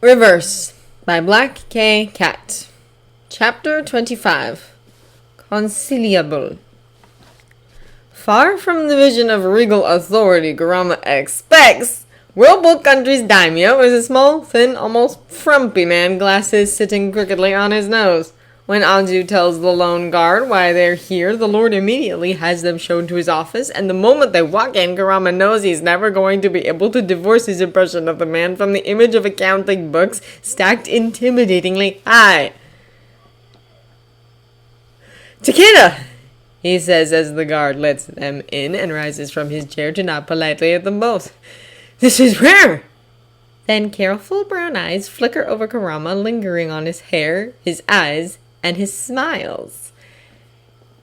Reverse by Black K. Cat. Chapter 25. Conciliable. Far from the vision of regal authority Kurama expects, Whirlpool Country's daimyo is a small, thin, almost frumpy man, glasses sitting crookedly on his nose. When Anzu tells the lone guard why they're here, the lord immediately has them shown to his office, and the moment they walk in, Kurama knows he's never going to be able to divorce his impression of the man from the image of accounting books stacked intimidatingly high. "Takeda!" he says as the guard lets them in and rises from his chair to nod politely at them both. "This is rare!" Then careful brown eyes flicker over Kurama, lingering on his hair, his eyes, and his smiles.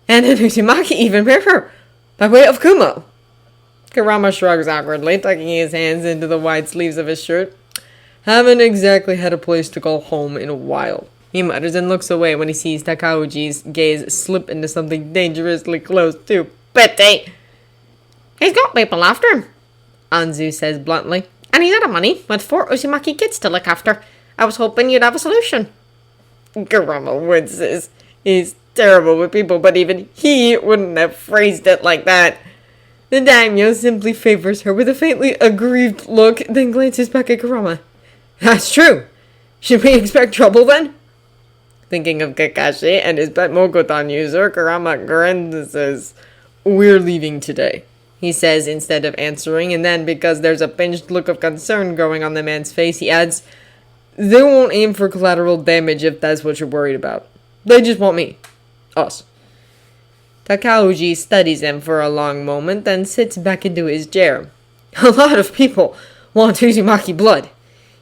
"And an Uzumaki even rarer, by way of Kumo." Kurama shrugs awkwardly, tucking his hands into the wide sleeves of his shirt. "Haven't exactly had a place to call home in a while," he mutters and looks away when he sees Takauji's gaze slip into something dangerously close to pity. "He's got people after him," Anzu says bluntly. "And he's out of money, with 4 Uzumaki kids to look after. I was hoping you'd have a solution." Kurama winces. He's terrible with people, but even he wouldn't have phrased it like that. The daimyo simply favors her with a faintly aggrieved look, then glances back at Kurama. "That's true. Should we expect trouble then?" Thinking of Kakashi and his pet Mokotan user, Kurama grins and says, "We're leaving today," he says instead of answering, and then, because there's a pinched look of concern growing on the man's face, he adds, "They won't aim for collateral damage if that's what you're worried about. They just want me. Us." Takauji studies him for a long moment, then sits back into his chair. "A lot of people want Uzumaki blood,"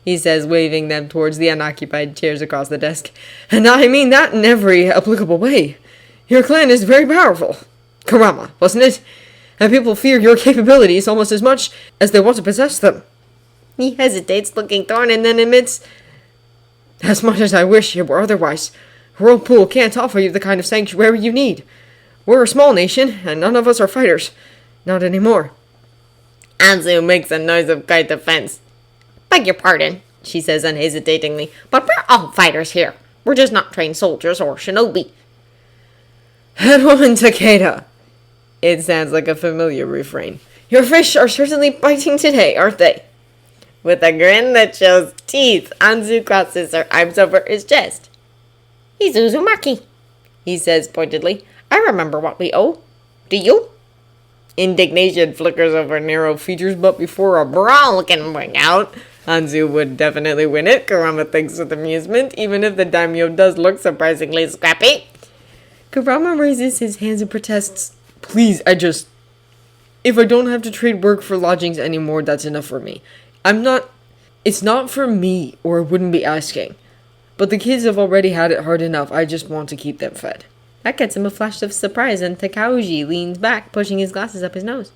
he says, waving them towards the unoccupied chairs across the desk. "And I mean that in every applicable way. Your clan is very powerful. Kurama, wasn't it? And people fear your capabilities almost as much as they want to possess them." He hesitates, looking torn, and then admits, "As much as I wish it were otherwise, Whirlpool can't offer you the kind of sanctuary you need. We're a small nation, and none of us are fighters. Not anymore." Anzu makes a noise of great offense. "Beg your pardon," she says unhesitatingly, "but we're all fighters here. We're just not trained soldiers or shinobi." "Headwoman Takeda." It sounds like a familiar refrain. "Your fish are certainly biting today, aren't they?" With a grin that shows teeth, Anzu crosses her arms over his chest. "He's Uzumaki," he says pointedly. "I remember what we owe. Do you?" Indignation flickers over narrow features, but before a brawl can break out, Anzu would definitely win it, Kurama thinks with amusement, even if the daimyo does look surprisingly scrappy. Kurama raises his hands and protests, "Please, if I don't have to trade work for lodgings anymore, that's enough for me. It's not for me, or I wouldn't be asking. But the kids have already had it hard enough, I just want to keep them fed." That gets him a flash of surprise, and Takauji leans back, pushing his glasses up his nose.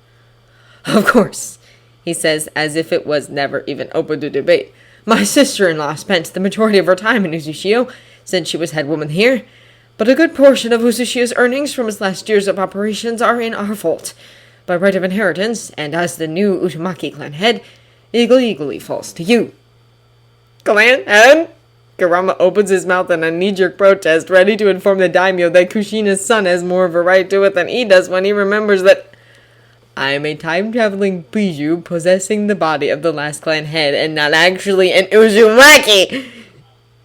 "Of course," he says, as if it was never even open to debate. "My sister-in-law spent the majority of her time in Uzushio, since she was head woman here. But a good portion of Uzushio's earnings from his last years of operations are in our vault, by right of inheritance, and as the new Uzumaki clan head, it legally falls to you." "Clan head?" Kurama opens his mouth in a knee-jerk protest, ready to inform the daimyo that Kushina's son has more of a right to it than he does when he remembers that "I am a time-traveling Biju possessing the body of the last clan head and not actually an Uzumaki"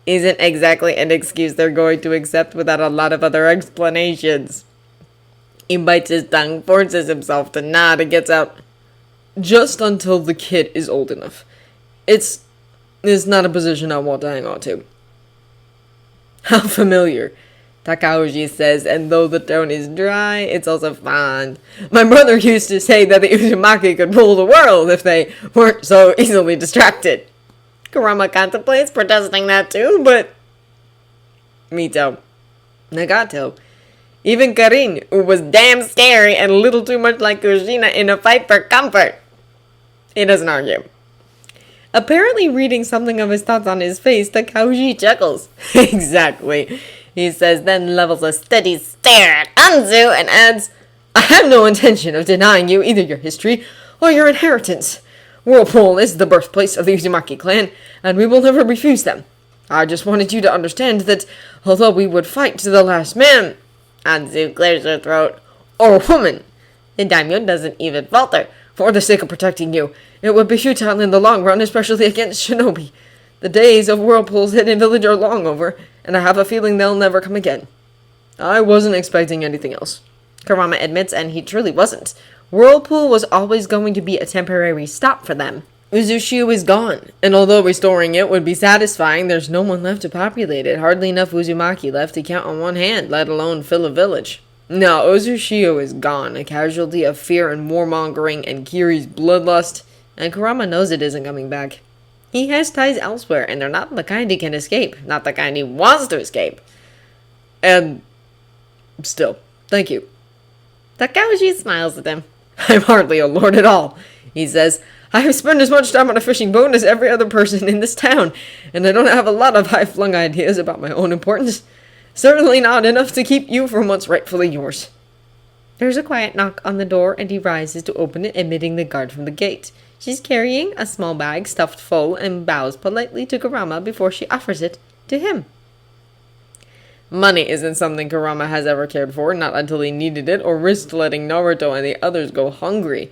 isn't exactly an excuse they're going to accept without a lot of other explanations. He bites his tongue, forces himself to nod, and gets out, "Just until the kid is old enough. It's not a position I want to hang on to." "How familiar," Takauji says, and though the tone is dry, it's also fond. "My brother used to say that the Uzumaki could rule the world if they weren't so easily distracted." Kurama contemplates protesting that too, but Mito, Nagato, even Karin, who was damn scary and a little too much like Kushina in a fight for comfort. He doesn't argue. Apparently reading something of his thoughts on his face, Takauji chuckles. "Exactly," he says, then levels a steady stare at Anzu and adds, "I have no intention of denying you either your history or your inheritance. Whirlpool is the birthplace of the Uzumaki clan, and we will never refuse them. I just wanted you to understand that although we would fight to the last man, Anzu clears her throat, or woman, the daimyo doesn't even falter. For the sake of protecting you, it would be futile in the long run, especially against shinobi. The days of Whirlpool's hidden village are long over, and I have a feeling they'll never come again. I wasn't expecting anything else, Kurama admits, and he truly wasn't. Whirlpool was always going to be a temporary stop for them. Uzushiu is gone, and although restoring it would be satisfying, there's no one left to populate it. Hardly enough Uzumaki left to count on one hand, let alone fill a village. No, Uzushiu is gone, a casualty of fear and warmongering and Kiri's bloodlust, and Kurama knows it isn't coming back. He has ties elsewhere, and they're not the kind he can escape, not the kind he wants to escape. And still, thank you. Takauji smiles at him. I'm hardly a lord at all, he says. I have spent as much time on a fishing boat as every other person in this town, and I don't have a lot of high-flung ideas about my own importance. Certainly not enough to keep you from what's rightfully yours. There's a quiet knock on the door, and he rises to open it, admitting the guard from the gate. She's carrying a small bag stuffed full and bows politely to Kurama before she offers it to him. Money isn't something Kurama has ever cared for, not until he needed it or risked letting Naruto and the others go hungry.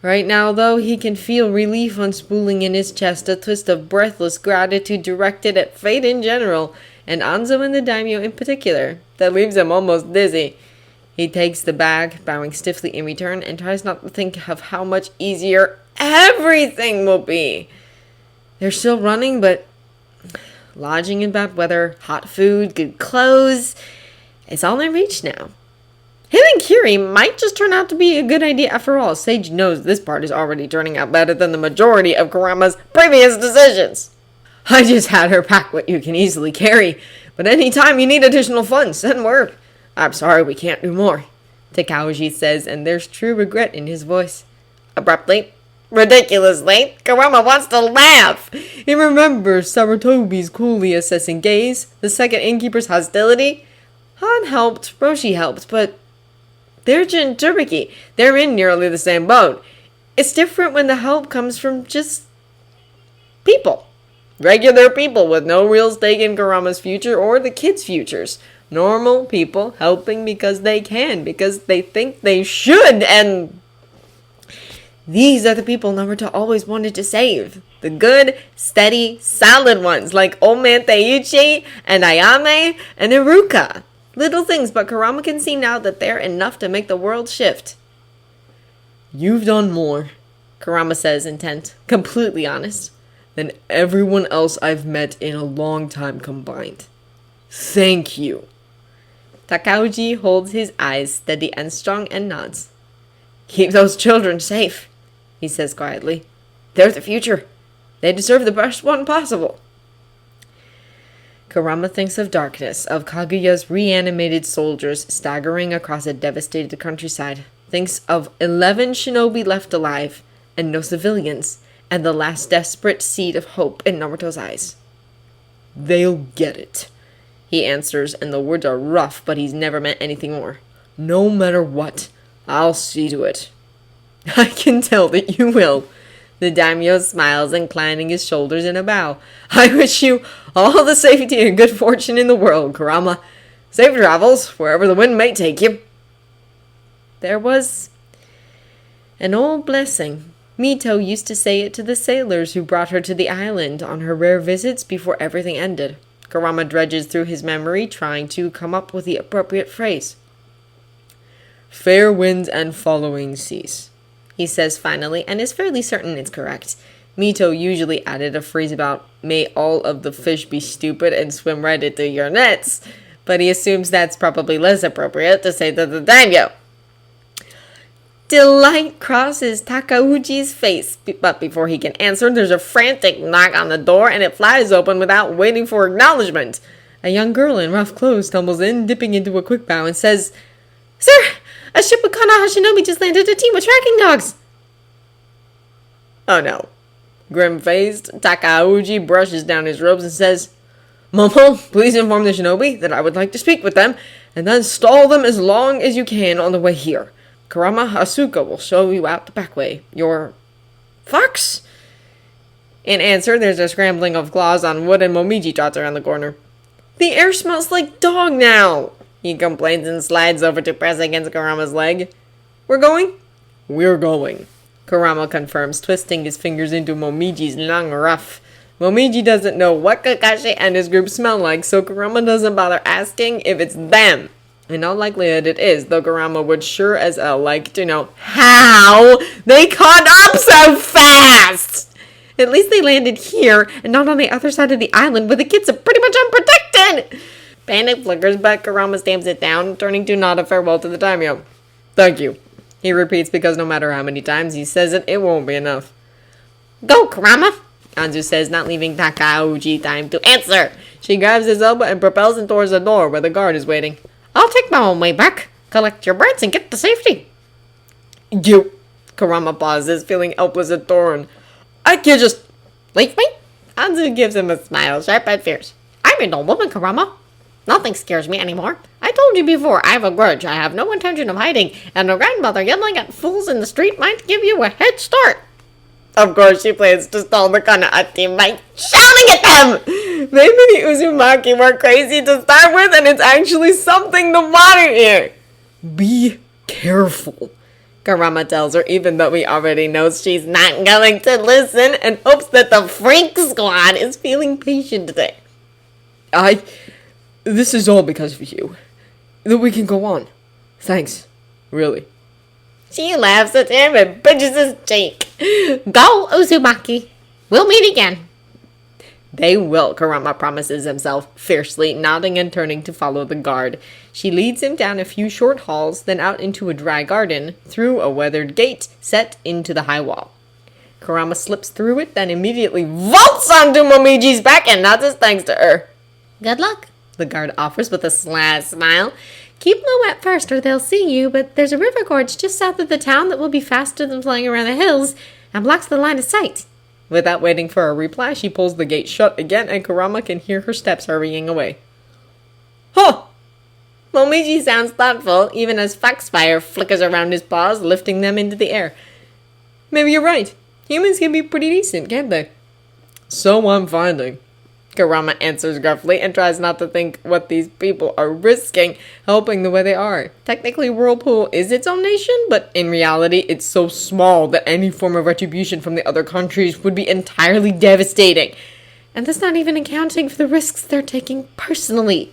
Right now, though, he can feel relief unspooling in his chest, a twist of breathless gratitude directed at fate in general, and Anzo and the daimyo in particular, that leaves him almost dizzy. He takes the bag, bowing stiffly in return, and tries not to think of how much easier everything will be. They're still running, but lodging in bad weather, hot food, good clothes, it's all in reach now. Him and Kiri might just turn out to be a good idea after all. Sage knows this part is already turning out better than the majority of Kurama's previous decisions. I just had her pack what you can easily carry, but anytime you need additional funds, send word. I'm sorry we can't do more, Takauji says, and there's true regret in his voice. Abruptly, ridiculously, Kurama wants to laugh. He remembers Sarutobi's coolly assessing gaze, the second innkeeper's hostility. Han helped, Roshi helped, but they're Jinchuriki. They're in nearly the same boat. It's different when the help comes from just people. Regular people with no real stake in Kurama's future or the kids' futures. Normal people helping because they can, because they think they should, and these are the people Naruto always wanted to save. The good, steady, solid ones, like Old Man Teiichi, and Ayame, and Iruka. Little things, but Kurama can see now that they're enough to make the world shift. You've done more, Kurama says, intent, completely honest, than everyone else I've met in a long time combined. Thank you. Takauji holds his eyes steady and strong and nods. Keep those children safe, he says quietly. They're the future. They deserve the best one possible. Kurama thinks of darkness, of Kaguya's reanimated soldiers staggering across a devastated countryside. Thinks of 11 shinobi left alive, and no civilians, and the last desperate seed of hope in Naruto's eyes. They'll get it, he answers, and the words are rough, but he's never meant anything more. No matter what, I'll see to it. I can tell that you will. The daimyo smiles, inclining his shoulders in a bow. I wish you all the safety and good fortune in the world, Kurama. Safe travels, wherever the wind may take you. There was an old blessing. Mito used to say it to the sailors who brought her to the island on her rare visits before everything ended. Kurama dredges through his memory, trying to come up with the appropriate phrase. Fair winds and following seas, he says finally, and is fairly certain it's correct. Mito usually added a phrase about, may all of the fish be stupid and swim right into your nets, but he assumes that's probably less appropriate to say to the daimyo. Delight crosses Takauji's face, but before he can answer, there's a frantic knock on the door, and it flies open without waiting for acknowledgement. A young girl in rough clothes tumbles in, dipping into a quick bow, and says, Sir, a ship with Konoha Shinobi just landed a team of tracking dogs. Oh no. Grim-faced, Takauji brushes down his robes and says, Momo, please inform the shinobi that I would like to speak with them, and then stall them as long as you can on the way here. Kurama, Asuka will show you out the back way. Your Fox! In answer, there's a scrambling of claws on wood and Momiji trots around the corner. The air smells like dog now, he complains and slides over to press against Kurama's leg. We're going? We're going, Kurama confirms, twisting his fingers into Momiji's long ruff. Momiji doesn't know what Kakashi and his group smell like, so Kurama doesn't bother asking if it's them. In all likelihood it is, though Kurama would sure as hell like to know how they caught up so fast! At least they landed here, and not on the other side of the island where the kids are pretty much unprotected! Panic flickers, but Kurama stamps it down, turning to nod a farewell to the daimyo. Thank you, he repeats, because no matter how many times he says it, it won't be enough. Go, Kurama! Anzu says, not leaving Takauji time to answer. She grabs his elbow and propels him towards the door where the guard is waiting. I'll take my own way back. Collect your brats and get to safety. You. Kurama pauses, feeling helpless and torn. I can't just... Leave me? Anzu gives him a smile, sharp and fierce. I'm an old woman, Kurama. Nothing scares me anymore. I told you before, I have a grudge. I have no intention of hiding, and a grandmother yelling at fools in the street might give you a head start. Of course, she plans to stall the Kanaa team by shouting at them! Maybe the Uzumaki were crazy to start with, and it's actually something to monitor here. Be careful, Kurama tells her, even though he already knows she's not going to listen, and hopes that the Freak Squad is feeling patient today. This is all because of you. That we can go on. Thanks. Really. She laughs at him and pinches his cheek. Go, Uzumaki. We'll meet again. They will, Kurama promises himself, fiercely, nodding and turning to follow the guard. She leads him down a few short halls, then out into a dry garden, through a weathered gate set into the high wall. Kurama slips through it, then immediately vaults onto Momiji's back and nods his thanks to her. Good luck, the guard offers with a sly smile. Keep low at first or they'll see you, but there's a river gorge just south of the town that will be faster than flying around the hills and blocks the line of sight. Without waiting for a reply, she pulls the gate shut again and Kurama can hear her steps hurrying away. Huh! Momiji sounds thoughtful, even as foxfire flickers around his paws, lifting them into the air. Maybe you're right. Humans can be pretty decent, can't they? So I'm finding. Kurama answers gruffly and tries not to think what these people are risking, helping the way they are. Technically, Whirlpool is its own nation, but in reality, it's so small that any form of retribution from the other countries would be entirely devastating. And that's not even accounting for the risks they're taking personally.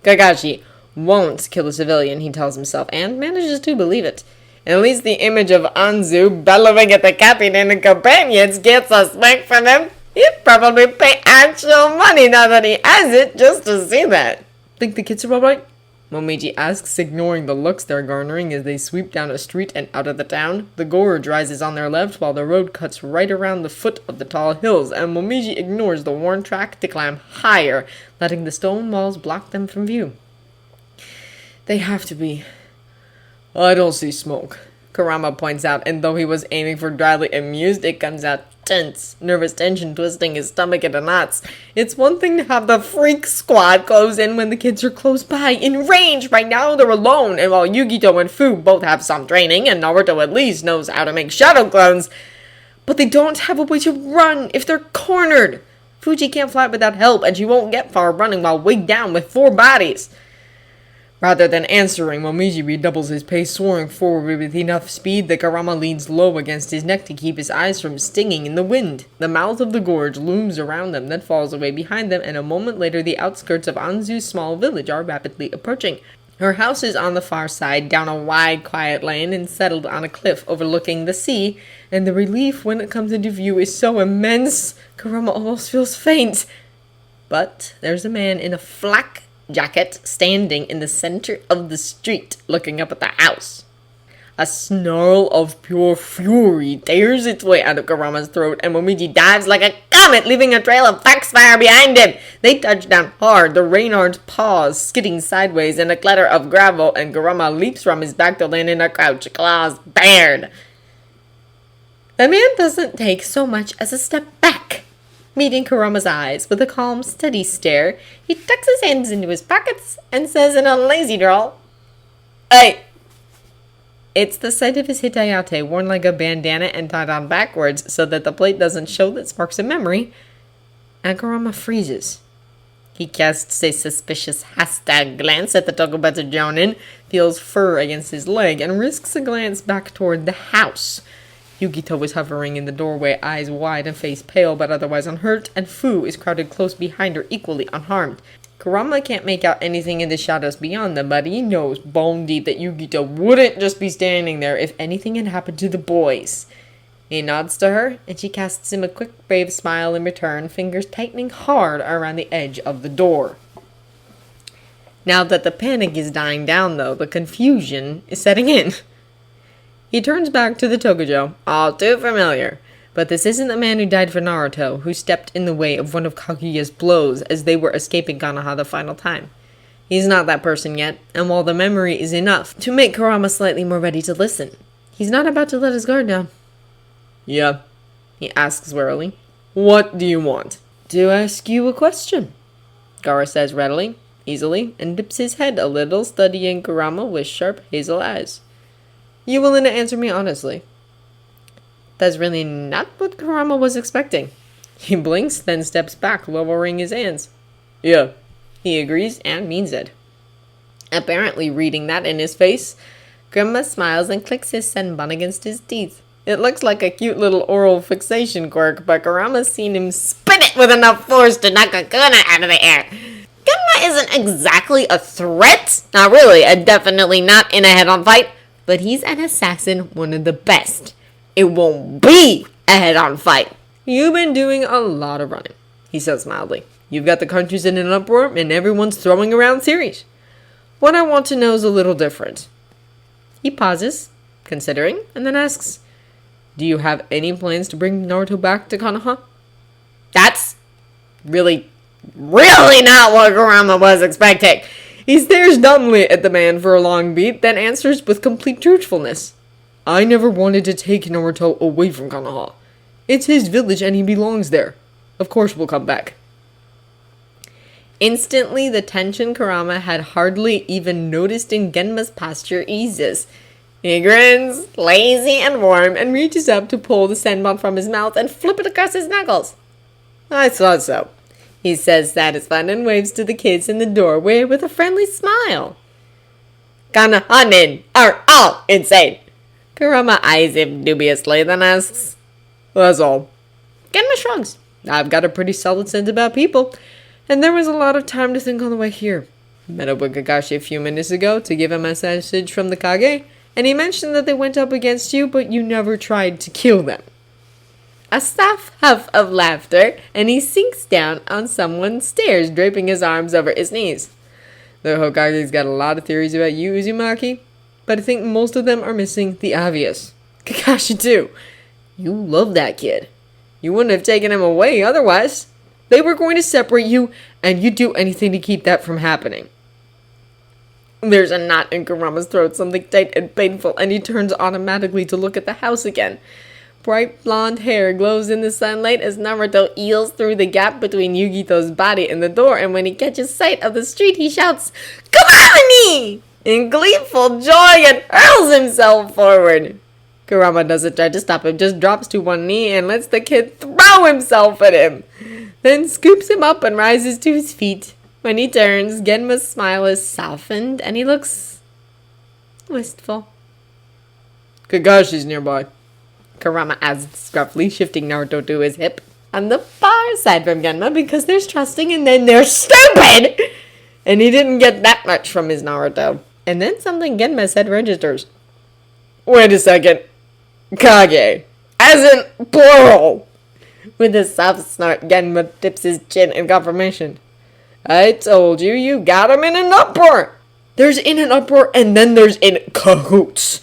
Kakashi won't kill a civilian, he tells himself, and manages to believe it. At least the image of Anzu bellowing at the captain and the companions gets a smack from him. He'd probably pay actual money now that he has it just to see that. Think the kids are alright? Momiji asks, ignoring the looks they're garnering as they sweep down a street and out of the town. The gorge rises on their left while the road cuts right around the foot of the tall hills, and Momiji ignores the worn track to climb higher, letting the stone walls block them from view. They have to be. I don't see smoke, Kurama points out, and though he was aiming for dryly amused, it comes out tense, nervous tension twisting his stomach into knots. It's one thing to have the Freak Squad close in when the kids are close by, in range. Right now they're alone, and while Yugito and Fu both have some training, and Naruto at least knows how to make shadow clones, but they don't have a way to run if they're cornered. Fuji can't fly without help, and she won't get far running while weighed down with 4 bodies. Rather than answering, Momiji redoubles his pace, soaring forward with enough speed that Kurama leans low against his neck to keep his eyes from stinging in the wind. The mouth of the gorge looms around them, then falls away behind them, and a moment later the outskirts of Anzu's small village are rapidly approaching. Her house is on the far side, down a wide, quiet lane, and settled on a cliff overlooking the sea, and the relief when it comes into view is so immense, Kurama almost feels faint. But there's a man in a flak jacket standing in the center of the street, looking up at the house. A snarl of pure fury tears its way out of Kurama's throat, and Momiji dives like a comet, leaving a trail of foxfire behind him. They touch down hard, the Reynard's paws skidding sideways in a clatter of gravel, and Kurama leaps from his back to land in a crouch, claws bared. The man doesn't take so much as a step back. Meeting Kurama's eyes with a calm, steady stare, he tucks his hands into his pockets and says in a lazy drawl, Hey, It's the sight of his hitayate worn like a bandana and tied on backwards so that the plate doesn't show that sparks a memory, and Kurama freezes. He casts a suspicious hashtag glance at the Tokubetsu Jonin, feels fur against his leg, and risks a glance back toward the house. Yugito is hovering in the doorway, eyes wide and face pale but otherwise unhurt, and Fu is crowded close behind her, equally unharmed. Kurama can't make out anything in the shadows beyond them, but he knows bone deep that Yugito wouldn't just be standing there if anything had happened to the boys. He nods to her, and she casts him a quick, brave smile in return, fingers tightening hard around the edge of the door. Now that the panic is dying down, though, the confusion is setting in. He turns back to the Tokujo, all too familiar. But this isn't the man who died for Naruto, who stepped in the way of one of Kaguya's blows as they were escaping Konoha the final time. He's not that person yet, and while the memory is enough to make Kurama slightly more ready to listen, he's not about to let his guard down. Yeah, he asks warily. What do you want? To ask you a question, Gara says readily, easily, and dips his head a little, studying Kurama with sharp hazel eyes. You willing to answer me honestly? That's really not what Kurama was expecting. He blinks, then steps back, lowering his hands. Yeah. He agrees and means it. Apparently reading that in his face, Genma smiles and clicks his senbon against his teeth. It looks like a cute little oral fixation quirk, but Kurama's seen him spin it with enough force to knock a kuna out of the air. Genma isn't exactly a threat. Not really, and definitely not in a head-on fight, but he's an assassin, one of the best. It won't be a head-on fight. You've been doing a lot of running, he says mildly. You've got the countries in an uproar, and everyone's throwing around theories. What I want to know is a little different. He pauses, considering, and then asks, do you have any plans to bring Naruto back to Konoha? That's really not what Kurama was expecting. He stares dumbly at the man for a long beat, then answers with complete truthfulness. I never wanted to take Naruto away from Konoha. It's his village and he belongs there. Of course we'll come back. Instantly, the tension Kurama had hardly even noticed in Genma's posture eases. He grins, lazy and warm, and reaches up to pull the senbon from his mouth and flip it across his knuckles. I thought so, he says, satisfied, and waves to the kids in the doorway with a friendly smile. Konohanin are all insane. Kurama eyes him dubiously, then asks, that's all. Genma shrugs. I've got a pretty solid sense about people, and there was a lot of time to think on the way here. Met up with Kakashi a few minutes ago to give him a message from the Kage, and he mentioned that they went up against you, but you never tried to kill them. A soft huff of laughter, and he sinks down on someone's stairs, draping his arms over his knees. The Hokage's got a lot of theories about you, Uzumaki, but I think most of them are missing the obvious. Kakashi, too. You love that kid. You wouldn't have taken him away otherwise. They were going to separate you, and you'd do anything to keep that from happening. There's a knot in Kurama's throat, something tight and painful, and he turns automatically to look at the house again. Bright blonde hair glows in the sunlight as Naruto eels through the gap between Yugito's body and the door, and when he catches sight of the street, he shouts, "Kamani!" in gleeful joy and hurls himself forward. Kurama doesn't try to stop him, just drops to one knee and lets the kid throw himself at him, then scoops him up and rises to his feet. When he turns, Genma's smile is softened, and he looks wistful. Kakashi's nearby, Kurama asks gruffly, shifting Naruto to his hip. On the far side from Genma, because there's trusting and then there's stupid! And he didn't get that much from his Naruto. And then something Genma said registers. Wait a second. Kage. As in plural. With a soft snort, Genma dips his chin in confirmation. I told you, you got him in an uproar. There's in an uproar and then there's in cahoots,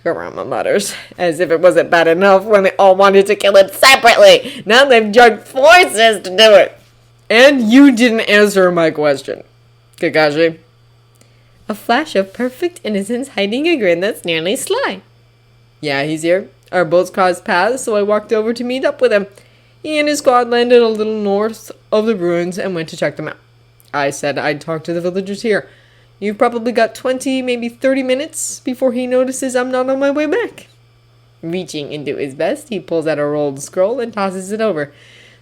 Kurama mutters, as if it wasn't bad enough when they all wanted to kill him separately. Now they've joined forces to do it. And you didn't answer my question, Kakashi. A flash of perfect innocence hiding a grin that's nearly sly. Yeah, he's here. Our boats crossed paths, so I walked over to meet up with him. He and his squad landed a little north of the ruins and went to check them out. I said I'd talk to the villagers here. You've probably got 20, maybe 30 minutes before he notices I'm not on my way back. Reaching into his vest, he pulls out a rolled scroll and tosses it over.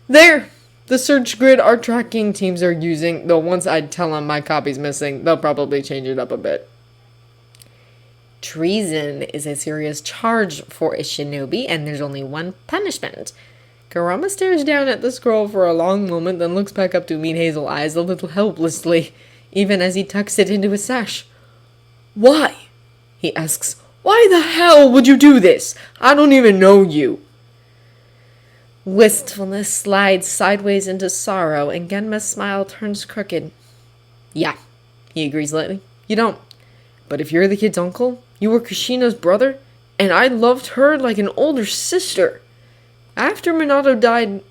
There! The search grid our tracking teams are using, though once I tell them my copy's missing, they'll probably change it up a bit. Treason is a serious charge for a shinobi, and there's only one punishment. Kurama stares down at the scroll for a long moment, then looks back up to meet hazel eyes a little helplessly, even as he tucks it into his sash. Why? He asks. Why the hell would you do this? I don't even know you. Wistfulness slides sideways into sorrow, and Genma's smile turns crooked. Yeah, he agrees lightly. You don't. But if you're the kid's uncle, you were Kushina's brother, and I loved her like an older sister. After Minato died,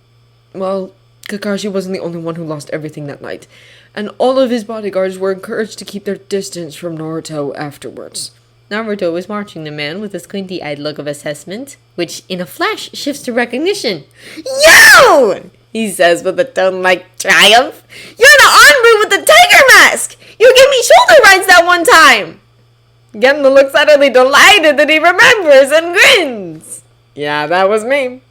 well, Kakashi wasn't the only one who lost everything that night, and all of his bodyguards were encouraged to keep their distance from Naruto afterwards. Naruto was watching the man with a squinty-eyed look of assessment, which in a flash shifts to recognition. Yo! He says with a tone like triumph. You're the Anbu with the tiger mask! You gave me shoulder rides that one time! Genma looks utterly delighted that he remembers and grins. Yeah, that was me.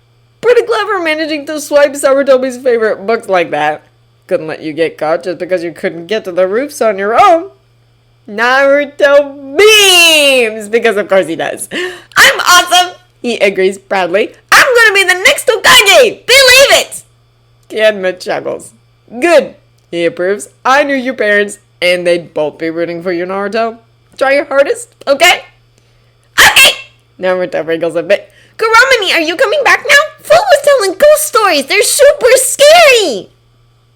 Pretty clever managing to swipe Sarutobi's favorite books like that. Couldn't let you get caught just because you couldn't get to the roofs on your own. Naruto beams! Because of course he does. I'm awesome! He agrees proudly. I'm gonna be the next Hokage! Believe it! Genma chuckles. Good, he approves. I knew your parents, and they'd both be rooting for you, Naruto. Try your hardest, okay? Okay! Naruto wriggles a bit. Kurama, are you coming back now? Fu was telling ghost stories. They're super scary!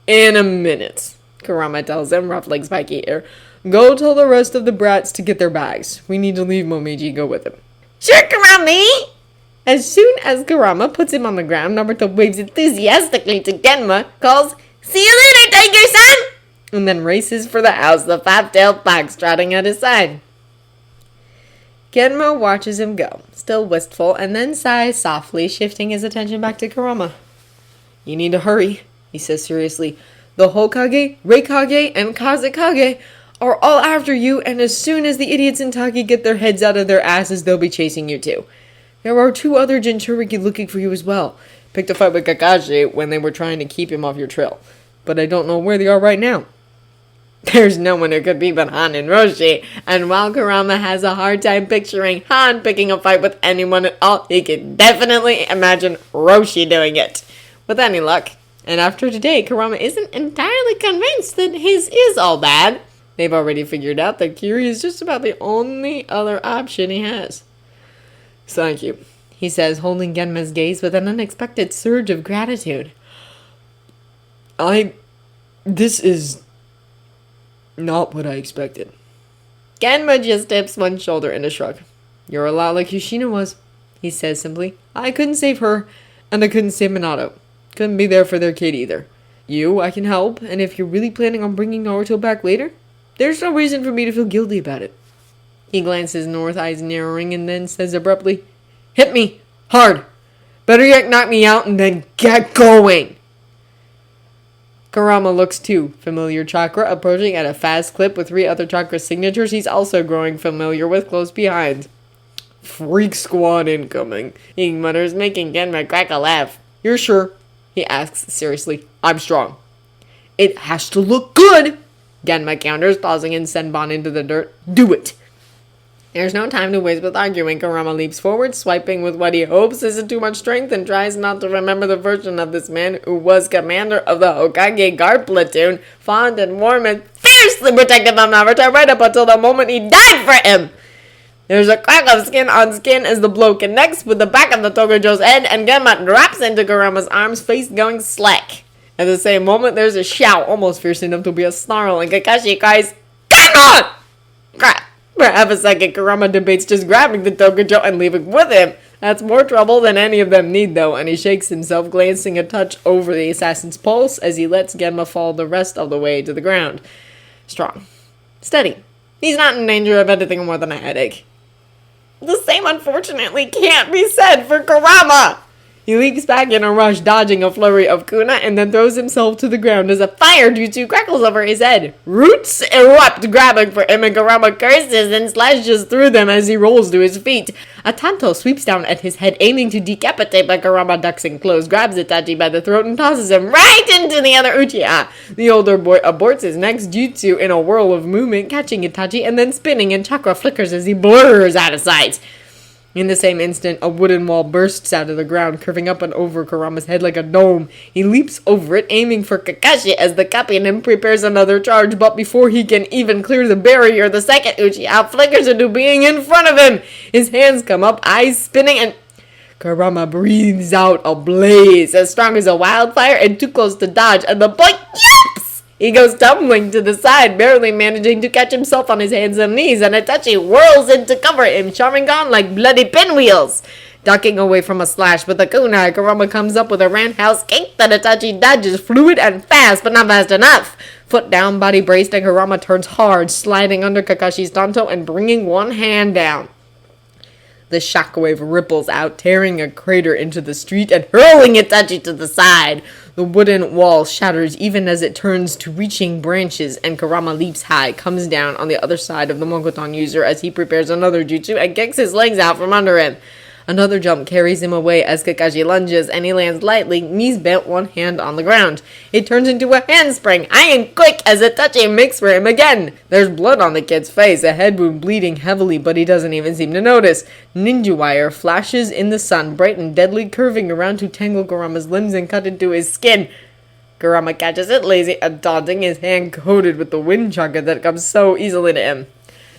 In a minute, Kurama tells him, ruffling spiky hair. Go tell the rest of the brats to get their bags. We need to leave Momiji go with him. Sure, Kurama! As soon as Kurama puts him on the ground, Naruto waves enthusiastically to Genma, calls, See you later, Tiger-san! And then races for the house, the five-tailed fox trotting at his side. Genma watches him go, still wistful, and then sighs softly, shifting his attention back to Kurama. You need to hurry, he says seriously. The Hokage, Reikage, and Kazekage are all after you, and as soon as the idiots in Taki get their heads out of their asses, they'll be chasing you too. There are 2 other Jinchuriki looking for you as well. Picked a fight with Kakashi when they were trying to keep him off your trail. But I don't know where they are right now. There's no one who could be but Han and Roshi, and while Kurama has a hard time picturing Han picking a fight with anyone at all, he can definitely imagine Roshi doing it. With any luck. And after today, Kurama isn't entirely convinced that his is all bad. They've already figured out that Kiri is just about the only other option he has. Thank you, he says, holding Genma's gaze with an unexpected surge of gratitude. This is not what I expected. Genma just dips one shoulder in a shrug. You're a lot like Kushina was, he says simply. I couldn't save her, and I couldn't save Minato. Couldn't be there for their kid either. You, I can help, and if you're really planning on bringing Naruto back later, there's no reason for me to feel guilty about it. He glances north, eyes narrowing, and then says abruptly, Hit me! Hard! Better yet knock me out and then get going! Kurama looks too, familiar chakra approaching at a fast clip with 3 other chakra signatures he's also growing familiar with close behind. Freak squad incoming, he mutters, making Genma crack a laugh. You're sure? He asks seriously. I'm strong. It has to look good, Genma counters, tossing in Senbon into the dirt. Do it! There's no time to waste with arguing. Kurama leaps forward, swiping with what he hopes isn't too much strength, and tries not to remember the version of this man who was commander of the Hokage guard platoon, fond and warm and fiercely protective of Naruto right up until the moment he died for him. There's a crack of skin on skin as the blow connects with the back of the Tokujo's head, and Genma drops into Kurama's arms, face going slack. At the same moment, there's a shout, almost fierce enough to be a snarl, and Kakashi cries, Genma! Crap. For half a second, Kurama debates just grabbing the Tokujo and leaving with him. That's more trouble than any of them need, though, and he shakes himself, glancing a touch over the assassin's pulse as he lets Genma fall the rest of the way to the ground. Strong. Steady. He's not in danger of anything more than a headache. The same, unfortunately, can't be said for Kurama. He leaps back in a rush, dodging a flurry of kuna, and then throws himself to the ground as a fire jutsu crackles over his head. Roots erupt, grabbing for him, and Kurama curses and slashes through them as he rolls to his feet. A tanto sweeps down at his head, aiming to decapitate, but Kurama ducks and close, grabs Itachi by the throat, and tosses him right into the other Uchiha. The older boy aborts his next jutsu in a whirl of movement, catching Itachi and then spinning, and chakra flickers as he blurs out of sight. In the same instant, a wooden wall bursts out of the ground, curving up and over Kurama's head like a dome. He leaps over it, aiming for Kakashi as the Kappinen prepares another charge, but before he can even clear the barrier, the second Uchiha flickers into being in front of him. His hands come up, eyes spinning, and Kurama breathes out a blaze as strong as a wildfire and too close to dodge, and the boy yips! He goes tumbling to the side, barely managing to catch himself on his hands and knees, and Itachi whirls in to cover him, Sharingan like bloody pinwheels. Ducking away from a slash with a kunai, Kurama comes up with a roundhouse kick that Itachi dodges fluid and fast, but not fast enough. Foot down, body braced, and Kurama turns hard, sliding under Kakashi's tanto and bringing one hand down. The shockwave ripples out, tearing a crater into the street and hurling Itachi to the side. The wooden wall shatters even as it turns to reaching branches, and Kurama leaps high, comes down on the other side of the Mokoton user as he prepares another jutsu and kicks his legs out from under him. Another jump carries him away as Kakashi lunges, and he lands lightly, knees bent, one hand on the ground. It turns into a handspring, iron quick as Itachi makes for him again. There's blood on the kid's face, a head wound bleeding heavily, but he doesn't even seem to notice. Ninja wire flashes in the sun, bright and deadly, curving around to tangle Kurama's limbs and cut into his skin. Kurama catches it, lazy and taunting, his hand coated with the wind chakra that comes so easily to him.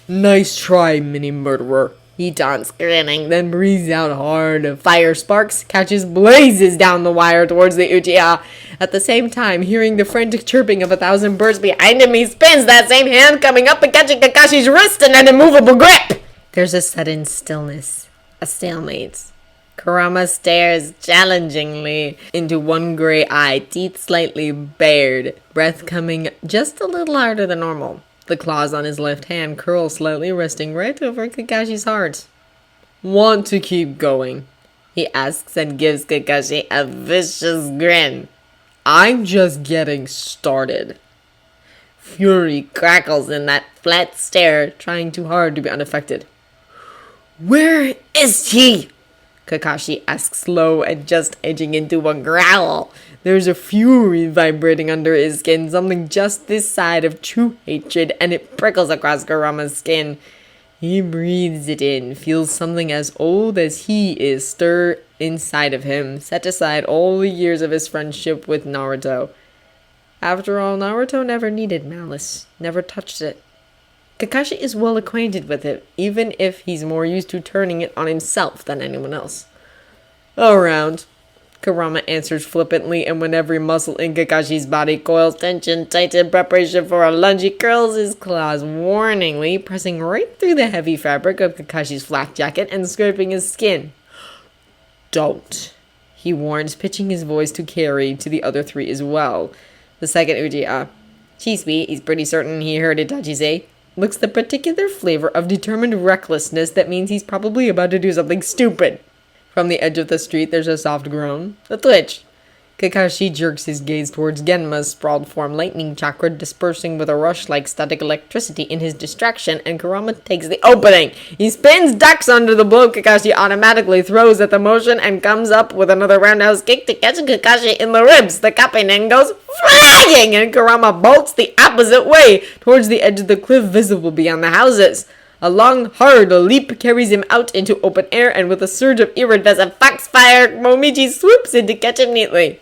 Nice try, mini-murderer. He taunts, grinning, then breathes out hard. Fire sparks, catches blazes down the wire towards the Uchiha. At the same time, hearing the frantic chirping of 1,000 birds behind him, he spins, that same hand coming up and catching Kakashi's wrist in an immovable grip. There's a sudden stillness, a stalemate. Kurama stares challengingly into one gray eye, teeth slightly bared, breath coming just a little harder than normal. The claws on his left hand curl slightly, resting right over Kakashi's heart. Want to keep going? He asks and gives Kakashi a vicious grin. I'm just getting started. Fury crackles in that flat stare, trying too hard to be unaffected. Where is he? Kakashi asks low and just edging into a growl. There's a fury vibrating under his skin, something just this side of true hatred, and it prickles across Kurama's skin. He breathes it in, feels something as old as he is stir inside of him, set aside all the years of his friendship with Naruto. After all, Naruto never needed malice, never touched it. Kakashi is well acquainted with it, even if he's more used to turning it on himself than anyone else. Around. Kurama answers flippantly, and when every muscle in Kakashi's body coils tension tight in preparation for a lunge, he curls his claws warningly, pressing right through the heavy fabric of Kakashi's flak jacket and scraping his skin. Don't, he warns, pitching his voice to carry to the other three as well. The second Uchiha, Chisui, he's pretty certain he heard Itachi say, looks the particular flavor of determined recklessness that means he's probably about to do something stupid. From the edge of the street, there's a soft groan, a twitch. Kakashi jerks his gaze towards Genma's sprawled form, lightning chakra dispersing with a rush like static electricity in his distraction, and Kurama takes the opening. He spins, ducks under the blow Kakashi automatically throws at the motion, and comes up with another roundhouse kick to catch Kakashi in the ribs. The Kappinen goes flying, and Kurama bolts the opposite way, towards the edge of the cliff visible beyond the houses. A long, hard leap carries him out into open air, and with a surge of iridescent foxfire, Momiji swoops in to catch him neatly.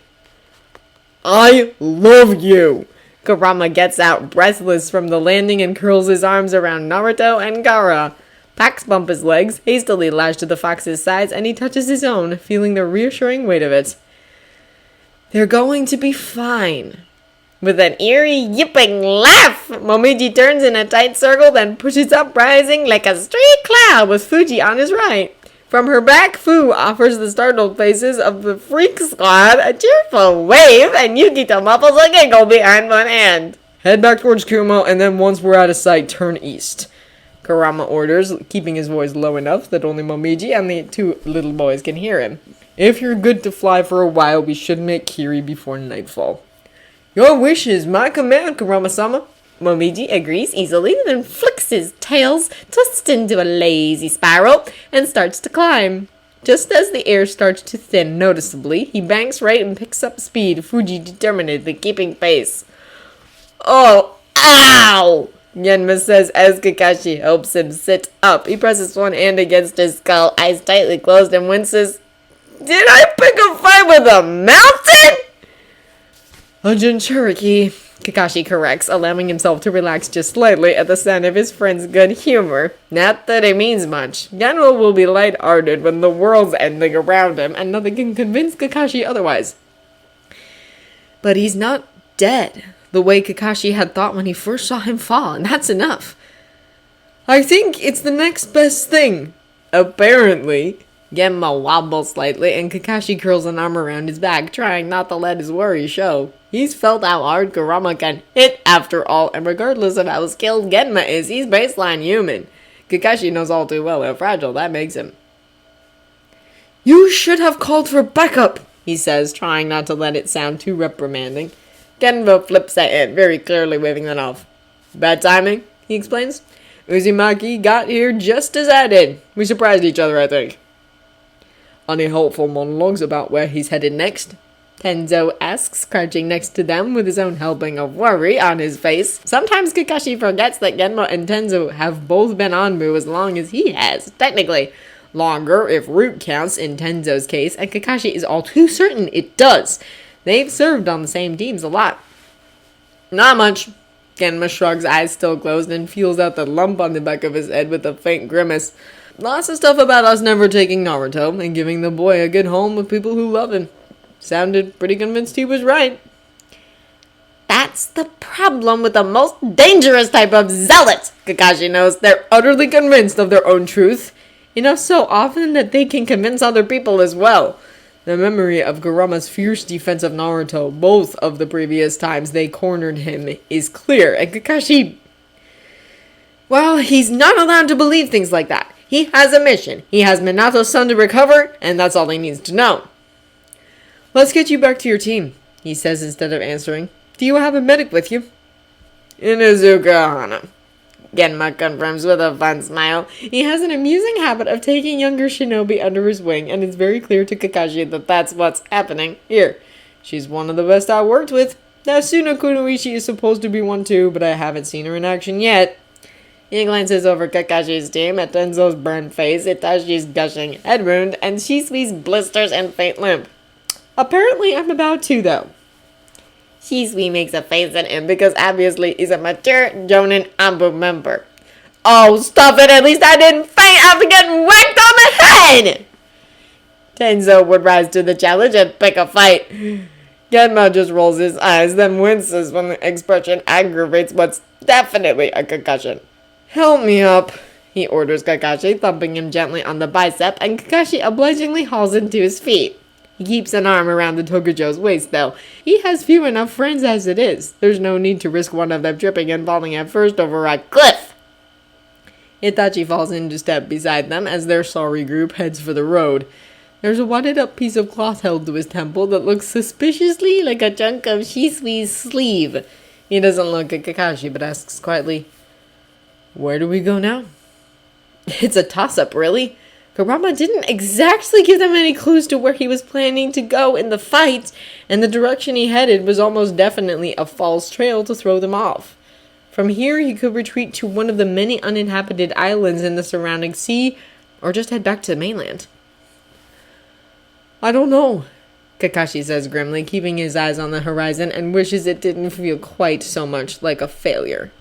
I love you! Kurama gets out, breathless from the landing, and curls his arms around Naruto and Gaara. Packs bump his legs, hastily lashed to the fox's sides, and he touches his own, feeling the reassuring weight of it. They're going to be fine. With an eerie, yipping laugh, Momiji turns in a tight circle, then pushes up, rising like a stray cloud with Fuji on his right. From her back, Fu offers the startled faces of the Freak Squad a cheerful wave, and Yukito muffles a giggle behind one hand. Head back towards Kumo, and then once we're out of sight, turn east. Kurama orders, keeping his voice low enough that only Momiji and the two little boys can hear him. If you're good to fly for a while, we should make Kiri before nightfall. Your wish is my command, Kurama-sama. Momiji agrees easily, then flicks his tails, twists into a lazy spiral, and starts to climb. Just as the air starts to thin noticeably, he banks right and picks up speed, Fuji determinedly keeping pace. Oh, ow! Genma says as Kakashi helps him sit up. He presses one hand against his skull, eyes tightly closed, and winces. Did I pick a fight with a mountain? A Jinchuriki, Kakashi corrects, allowing himself to relax just slightly at the sound of his friend's good humor. Not that it means much. Genma will be light-hearted when the world's ending around him, and nothing can convince Kakashi otherwise. But he's not dead, the way Kakashi had thought when he first saw him fall, and that's enough. I think it's the next best thing. Apparently. Genma wobbles slightly, and Kakashi curls an arm around his back, trying not to let his worry show. He's felt how hard Kurama can hit after all, and regardless of how skilled Genma is, he's baseline human. Kakashi knows all too well how fragile that makes him. You should have called for backup, he says, trying not to let it sound too reprimanding. Genma flips at it, very clearly waving that off. Bad timing, he explains. Uzumaki got here just as I did. We surprised each other, I think. Any helpful monologues about where he's headed next? Tenzo asks, crouching next to them with his own helping of worry on his face. Sometimes Kakashi forgets that Genma and Tenzo have both been Anbu as long as he has. Technically, longer if root counts in Tenzo's case, and Kakashi is all too certain it does. They've served on the same teams a lot. Not much. Genma shrugs, eyes still closed, and feels out the lump on the back of his head with a faint grimace. Lots of stuff about us never taking Naruto and giving the boy a good home with people who love him. Sounded pretty convinced he was right. That's the problem with the most dangerous type of zealots, Kakashi knows. They're utterly convinced of their own truth, enough so often that they can convince other people as well. The memory of Kurama's fierce defense of Naruto, both of the previous times they cornered him, is clear, and Kakashi... well, he's not allowed to believe things like that. He has a mission. He has Minato's son to recover, and that's all he needs to know. Let's get you back to your team, he says instead of answering. Do you have a medic with you? Inuzuka-hana, Genma confirms with a fun smile. He has an amusing habit of taking younger shinobi under his wing, and it's very clear to Kakashi that that's what's happening here. She's one of the best I worked with. Asuna Kunoichi is supposed to be one too, but I haven't seen her in action yet. He glances over Kakashi's team at Tenzo's burned face, Itachi's gushing head wound, and Shisui's blisters and faint limp. Apparently I'm about to, though. Shisui makes a face at him because obviously he's a mature Jonin Anbu member. Oh, stop it! At least I didn't faint after getting whacked on the head! Tenzo would rise to the challenge and pick a fight. Genma just rolls his eyes, then winces when the expression aggravates what's definitely a concussion. Help me up, he orders Kakashi, thumping him gently on the bicep, and Kakashi obligingly hauls him to his feet. He keeps an arm around the Tokujo's waist, though. He has few enough friends as it is. There's no need to risk one of them tripping and falling at first over a cliff. Itachi falls into step beside them as their sorry group heads for the road. There's a wadded up piece of cloth held to his temple that looks suspiciously like a chunk of Shisui's sleeve. He doesn't look at Kakashi but asks quietly, "Where do we go now?" It's a toss-up, really. Kurama didn't exactly give them any clues to where he was planning to go in the fight, and the direction he headed was almost definitely a false trail to throw them off. From here, he could retreat to one of the many uninhabited islands in the surrounding sea, or just head back to the mainland. I don't know, Kakashi says grimly, keeping his eyes on the horizon, and wishes it didn't feel quite so much like a failure.